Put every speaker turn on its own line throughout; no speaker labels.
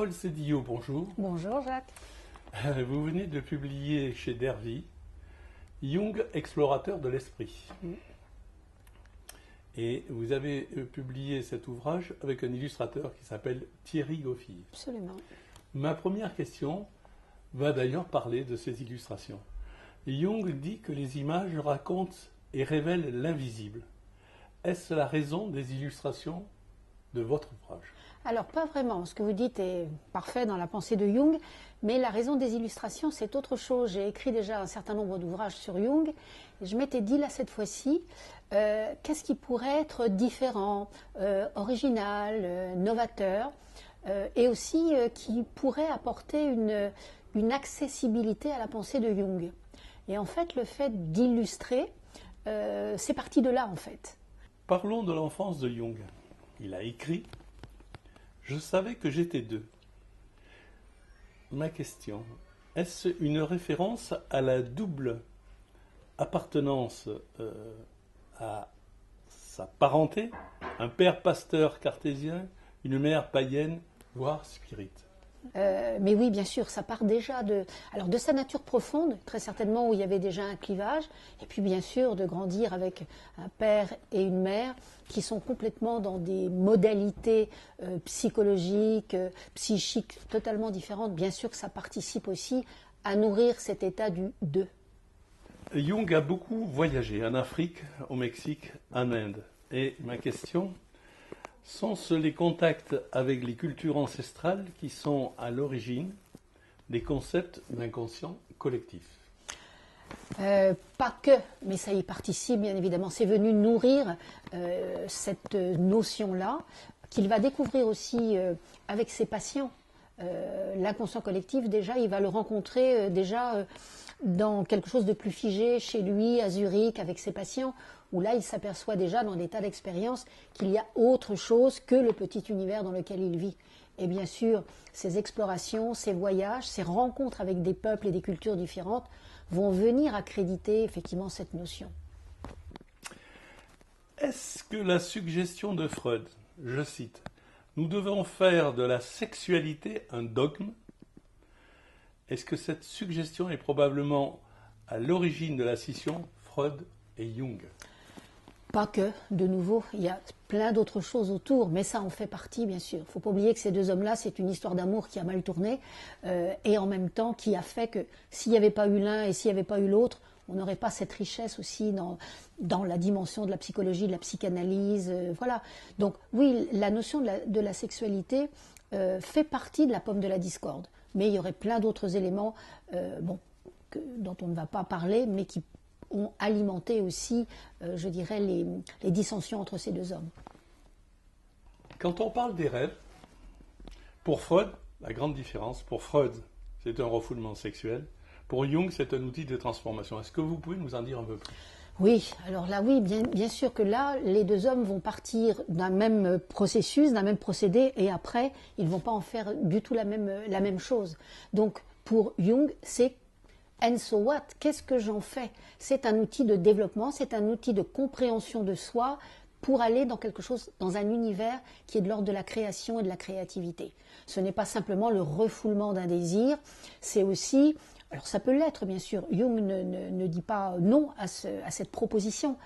Nicole Sédillot, bonjour.
Bonjour Jacques.
Vous venez de publier chez Dervy Jung, explorateur de l'esprit. Et vous avez publié cet ouvrage avec un illustrateur qui s'appelle Thierry Goffille.
Absolument.
Ma première question va d'ailleurs parler de ces illustrations. Jung dit que les images racontent et révèlent l'invisible. Est-ce la raison des illustrations de votre ouvrage?
Alors pas vraiment, ce que vous dites est parfait dans la pensée de Jung, mais la raison des illustrations c'est autre chose. J'ai écrit déjà un certain nombre d'ouvrages sur Jung, et je m'étais dit là cette fois-ci, qu'est-ce qui pourrait être différent, original, novateur, et aussi qui pourrait apporter une accessibilité à la pensée de Jung. Et en fait le fait d'illustrer, c'est parti de là en fait.
Parlons de l'enfance de Jung. Il a écrit « Je savais que j'étais deux ». Ma question, est-ce une référence à la double appartenance à sa parenté, un père pasteur cartésien, une mère païenne, voire spirite?
Mais oui, bien sûr, ça part déjà de sa nature profonde, très certainement où il y avait déjà un clivage, et puis bien sûr de grandir avec un père et une mère qui sont complètement dans des modalités psychologiques, psychiques totalement différentes. Bien sûr que ça participe aussi à nourrir cet état du deux.
Jung a beaucoup voyagé en Afrique, au Mexique, en Inde. Et ma question, sont-ce les contacts avec les cultures ancestrales qui sont à l'origine des concepts d'inconscient collectif?
Pas que, mais ça y participe bien évidemment. C'est venu nourrir cette notion-là, qu'il va découvrir aussi avec ses patients. L'inconscient collectif, déjà, il va le rencontrer dans quelque chose de plus figé chez lui, à Zurich, avec ses patients, où là, il s'aperçoit déjà dans des tas d'expériences qu'il y a autre chose que le petit univers dans lequel il vit. Et bien sûr, ces explorations, ces voyages, ces rencontres avec des peuples et des cultures différentes vont venir accréditer effectivement cette notion.
Est-ce que la suggestion de Freud, je cite, « Nous devons faire de la sexualité un dogme », est-ce que cette suggestion est probablement à l'origine de la scission Freud et Jung?
Pas que, de nouveau, il y a plein d'autres choses autour, mais ça en fait partie, bien sûr. Il ne faut pas oublier que ces deux hommes-là, c'est une histoire d'amour qui a mal tourné, et en même temps qui a fait que s'il n'y avait pas eu l'un et s'il n'y avait pas eu l'autre, on n'aurait pas cette richesse aussi dans la dimension de la psychologie, de la psychanalyse, voilà. Donc oui, la notion de la sexualité fait partie de la pomme de la discorde, mais il y aurait plein d'autres éléments dont on ne va pas parler, mais qui ont alimenté aussi, je dirais, les dissensions entre ces deux hommes.
Quand on parle des rêves, pour Freud, la grande différence, pour Freud, c'est un refoulement sexuel. Pour Jung, c'est un outil de transformation. Est-ce que vous pouvez nous en dire un peu plus?
Oui, alors là, oui, bien sûr que là, les deux hommes vont partir d'un même processus, d'un même procédé, et après, ils ne vont pas en faire du tout la même chose. Donc, pour Jung, c'est and so what? Qu'est-ce que j'en fais? C'est un outil de développement, c'est un outil de compréhension de soi pour aller dans quelque chose, dans un univers qui est de l'ordre de la création et de la créativité. Ce n'est pas simplement le refoulement d'un désir, c'est aussi, alors ça peut l'être bien sûr, Jung ne dit pas non à cette proposition,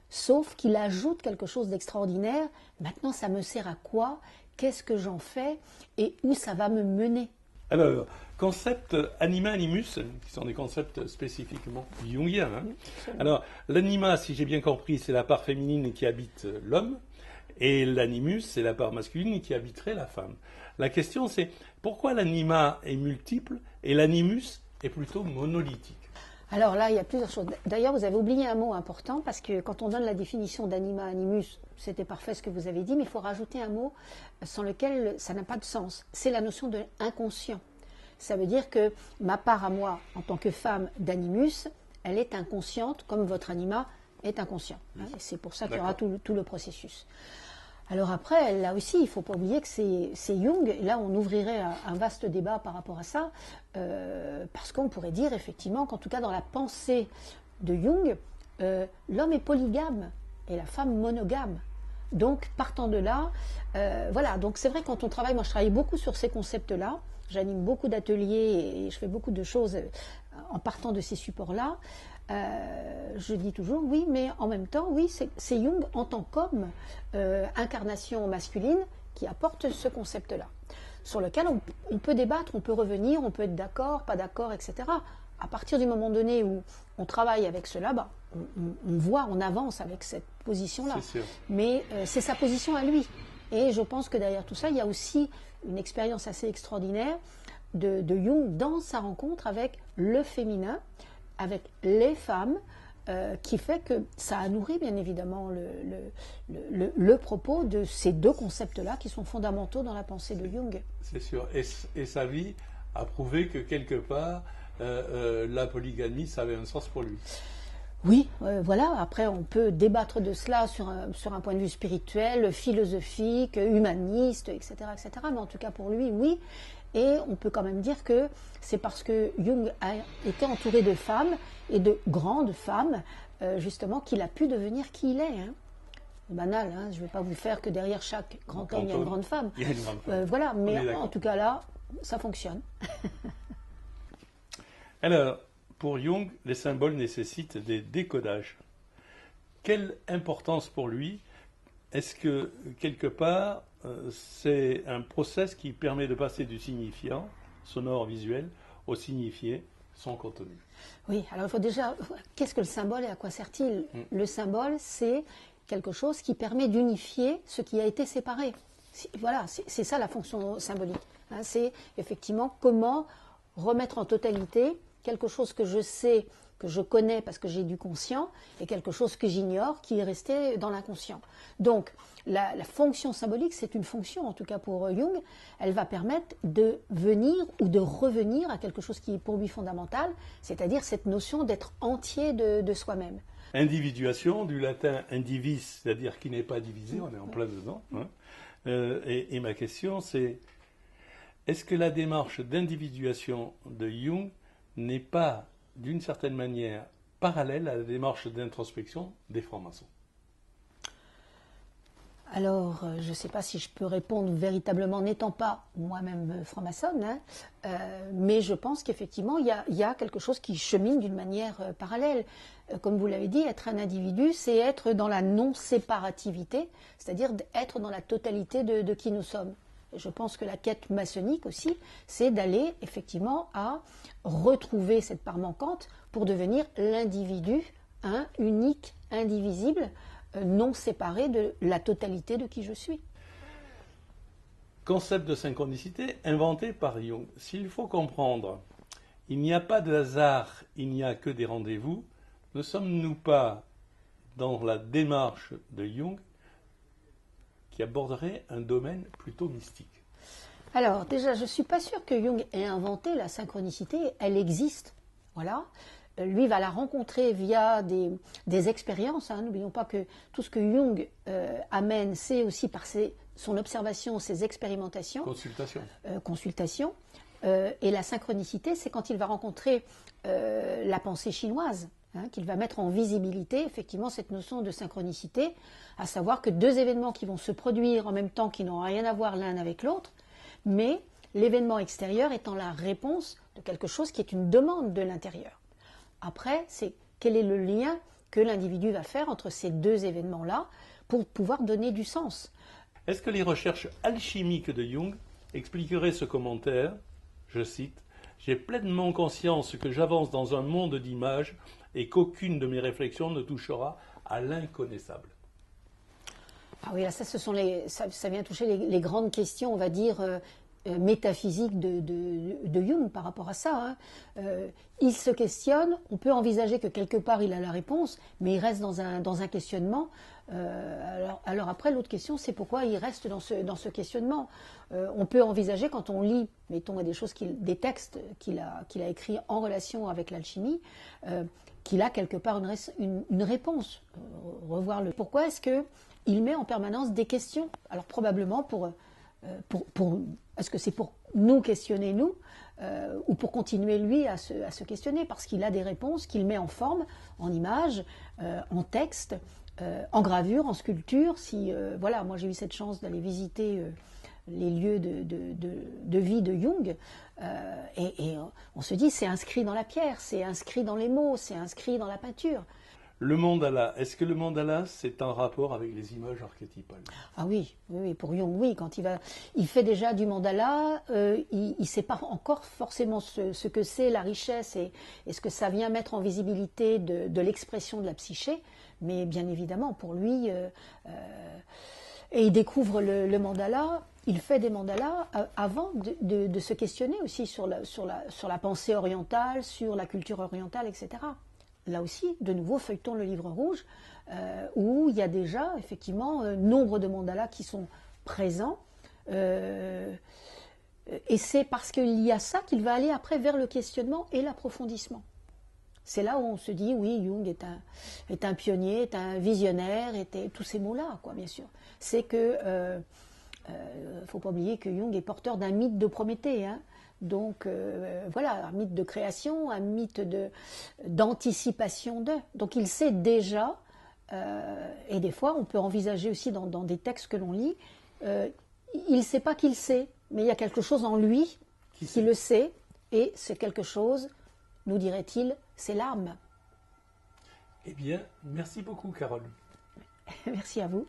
sauf qu'il ajoute quelque chose d'extraordinaire. Maintenant, ça me sert à quoi? Qu'est-ce que j'en fais? Et où ça va me mener?
Alors, concept anima animus, qui sont des concepts spécifiquement jungiens. Alors, l'anima, si j'ai bien compris, c'est la part féminine qui habite l'homme, et l'animus, c'est la part masculine qui habiterait la femme. La question, c'est pourquoi l'anima est multiple et l'animus est plutôt monolithique?
Alors là, il y a plusieurs choses. D'ailleurs, vous avez oublié un mot important, parce que quand on donne la définition d'anima animus, c'était parfait ce que vous avez dit, mais il faut rajouter un mot sans lequel ça n'a pas de sens. C'est la notion de inconscient. Ça veut dire que ma part à moi, en tant que femme d'animus, elle est inconsciente, comme votre anima est inconscient. C'est pour ça qu'il y aura tout le processus. Alors après, là aussi, il ne faut pas oublier que c'est Jung. Là, on ouvrirait un vaste débat par rapport à ça, parce qu'on pourrait dire effectivement qu'en tout cas dans la pensée de Jung, l'homme est polygame et la femme monogame. Donc, partant de là, voilà. Donc, c'est vrai, quand on travaille, moi, je travaille beaucoup sur ces concepts-là. J'anime beaucoup d'ateliers et je fais beaucoup de choses en partant de ces supports-là. Je dis toujours oui, mais en même temps, oui, c'est Jung en tant qu'homme, incarnation masculine, qui apporte ce concept-là, sur lequel on peut débattre, on peut revenir, on peut être d'accord, pas d'accord, etc. À partir du moment donné où on travaille avec cela, bah, on voit, on avance avec cette position-là. Mais c'est sa position à lui. Et je pense que derrière tout ça, il y a aussi une expérience assez extraordinaire de Jung dans sa rencontre avec le féminin, avec les femmes, qui fait que ça a nourri bien évidemment le propos de ces deux concepts-là qui sont fondamentaux dans la pensée de Jung.
C'est sûr. Et sa vie a prouvé que quelque part, la polygamie, ça avait un sens pour lui.
Oui, voilà. Après, on peut débattre de cela sur un point de vue spirituel, philosophique, humaniste, etc., etc. Mais en tout cas, pour lui, oui. Et on peut quand même dire que c'est parce que Jung a été entouré de femmes, et de grandes femmes, justement, qu'il a pu devenir qui il est. Hein. C'est banal, hein. Je ne vais pas vous faire que derrière chaque grand homme, il y a une grande femme.
Il y a une grande femme.
Voilà, mais en tout cas là, ça fonctionne.
Alors, pour Jung, les symboles nécessitent des décodages. Quelle importance pour lui? Est-ce que, quelque part, c'est un process qui permet de passer du signifiant, sonore, visuel, au signifié, son contenu?
Oui, alors il faut déjà... Qu'est-ce que le symbole et à quoi sert-il? Le symbole, c'est quelque chose qui permet d'unifier ce qui a été séparé. Voilà, c'est ça la fonction symbolique. Hein, c'est effectivement comment remettre en totalité quelque chose que je sais, que je connais parce que j'ai du conscient, et quelque chose que j'ignore qui est resté dans l'inconscient. Donc, la fonction symbolique, c'est une fonction, en tout cas pour Jung, elle va permettre de venir ou de revenir à quelque chose qui est pour lui fondamental, c'est-à-dire cette notion d'être entier de soi-même.
Individuation, du latin indivis, c'est-à-dire qui n'est pas divisé, on est en plein dedans. Hein. Et ma question, c'est, est-ce que la démarche d'individuation de Jung n'est pas, d'une certaine manière, parallèle à la démarche d'introspection des francs-maçons?
Alors, je ne sais pas si je peux répondre véritablement, n'étant pas moi-même franc-maçonne, hein, mais je pense qu'effectivement, il y a quelque chose qui chemine d'une manière parallèle. Comme vous l'avez dit, être un individu, c'est être dans la non-séparativité, c'est-à-dire être dans la totalité de qui nous sommes. Et je pense que la quête maçonnique aussi, c'est d'aller effectivement à retrouver cette part manquante pour devenir l'individu, unique, indivisible, non séparé de la totalité de qui je suis.
Concept de synchronicité inventé par Jung. S'il faut comprendre, il n'y a pas de hasard, il n'y a que des rendez-vous, ne sommes-nous pas dans la démarche de Jung qui aborderait un domaine plutôt mystique?
Alors déjà, je ne suis pas sûre que Jung ait inventé la synchronicité, elle existe, voilà. Lui va la rencontrer via des expériences. Hein. N'oublions pas que tout ce que Jung amène, c'est aussi par son observation, ses expérimentations. Consultation. Et la synchronicité, c'est quand il va rencontrer la pensée chinoise, hein, qu'il va mettre en visibilité effectivement cette notion de synchronicité, à savoir que deux événements qui vont se produire en même temps, qui n'ont rien à voir l'un avec l'autre, mais l'événement extérieur étant la réponse de quelque chose qui est une demande de l'intérieur. Après, c'est quel est le lien que l'individu va faire entre ces deux événements-là pour pouvoir donner du sens.
Est-ce que les recherches alchimiques de Jung expliqueraient ce commentaire? Je cite, « J'ai pleinement conscience que j'avance dans un monde d'images et qu'aucune de mes réflexions ne touchera à l'inconnaissable. »
Ah oui, là, ça vient toucher les grandes questions, on va dire, métaphysique de Jung par rapport à ça. Hein. Il se questionne, on peut envisager que quelque part il a la réponse, mais il reste dans un questionnement. Alors après, l'autre question, c'est pourquoi il reste dans ce questionnement. On peut envisager, quand on lit, mettons, des textes qu'il a écrits en relation avec l'alchimie, qu'il a quelque part une réponse. Revoir pourquoi est-ce qu'il met en permanence des questions? Alors probablement est-ce que c'est pour nous questionner, nous, ou pour continuer, lui, à se questionner? Parce qu'il a des réponses qu'il met en forme, en images, en texte, en gravure, en sculpture. Si, voilà, moi j'ai eu cette chance d'aller visiter les lieux de vie de Jung, et on se dit c'est inscrit dans la pierre, c'est inscrit dans les mots, c'est inscrit dans la peinture.
Le mandala, est-ce que le mandala, c'est un rapport avec les images archétypales?
Ah oui, oui, oui, pour Jung, oui. Quand il fait déjà du mandala, il ne sait pas encore forcément ce que c'est la richesse et ce que ça vient mettre en visibilité de l'expression de la psyché. Mais bien évidemment, pour lui, et il découvre le mandala, il fait des mandalas avant de se questionner aussi sur la pensée orientale, sur la culture orientale, etc. Là aussi, de nouveau, feuilletons le livre rouge, où il y a déjà, effectivement, nombre de mandalas qui sont présents. Et c'est parce qu'il y a ça qu'il va aller après vers le questionnement et l'approfondissement. C'est là où on se dit, oui, Jung est un pionnier, est un visionnaire, tous ces mots-là, quoi, bien sûr. C'est que, faut pas oublier que Jung est porteur d'un mythe de Prométhée, hein. Donc voilà, un mythe de création, un mythe d'anticipation de. Donc il sait déjà, et des fois on peut envisager aussi dans des textes que l'on lit, il ne sait pas qu'il sait, mais il y a quelque chose en lui qui le sait, et c'est quelque chose, nous dirait-il, c'est l'âme.
Eh bien, merci beaucoup, Carole.
Merci à vous.